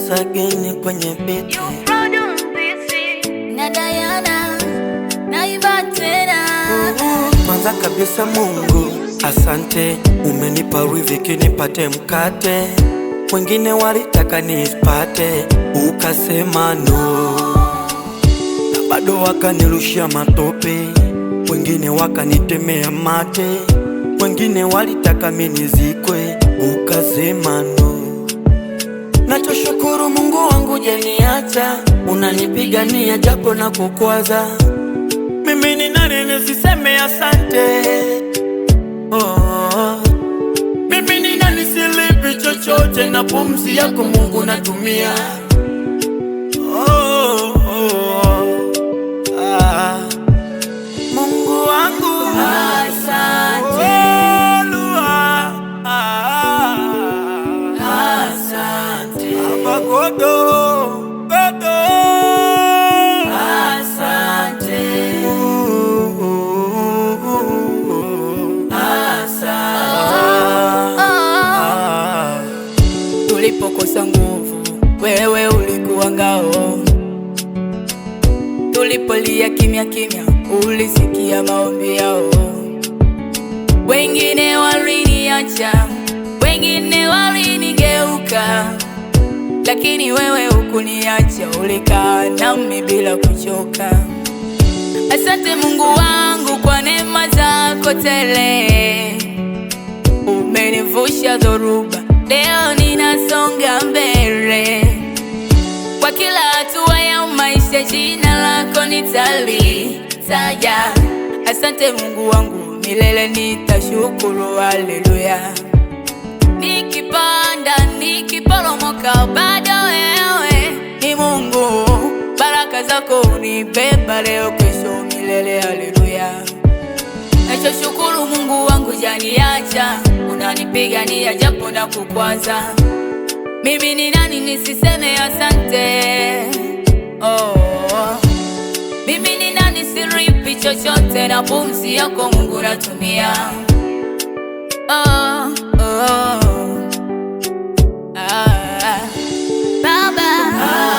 sageni kwenye biti na Diana naiba tena. Kwanza kabisa Mungu asante, umenipa riziki nipate mkate. Wengine walitaka nisipate, ukasema no, na bado wakanirushia matope. Wengine wakanitemea mate, wengine walitaka mimi nizikwe, ukasema no. Nachoshukuru Mungu wangu jeniacha, unanipigania japo na kukwaza. Mimi ni nani nisiseme asante? Mimi ni nani silipi chochote, na pumzi yako Mungu natumia. Mungu wangu Asante, asante, Abagodo asante, tulipokosa nguvu wewe ulikuwa ngao, tulipolia kimya kimya ulisikia maombi yao. Wengine waliniacha, wengine walinigeuka, lakini wewe hukuniacha, ulikaa nami bila kuchoka. Asante Mungu wangu kwa neema zako tele, umenivusha dhoruba, leo ninasonga mbele. Kwa kila hatua ya maisha jina lako nitalitaja. Asante Mungu wangu, milele nitashukuru, haleluya. Nikipanda nikiporomoka, bado wewe ni Mungu. Baraka zako unibeba leo kesho milele, haleluya. Nachoshukuru Mungu wangu janiacha, unanipigania japo na kukwaza. Mimi ni nani nisiseme asante? Mimi ni nani siripi chochote, na pumzi yako Mungu natumia. Baba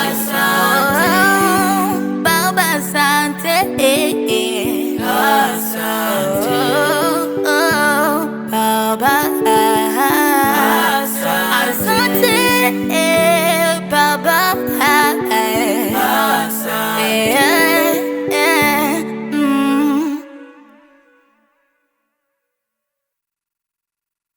asante, Baba asante, asante, Baba asante.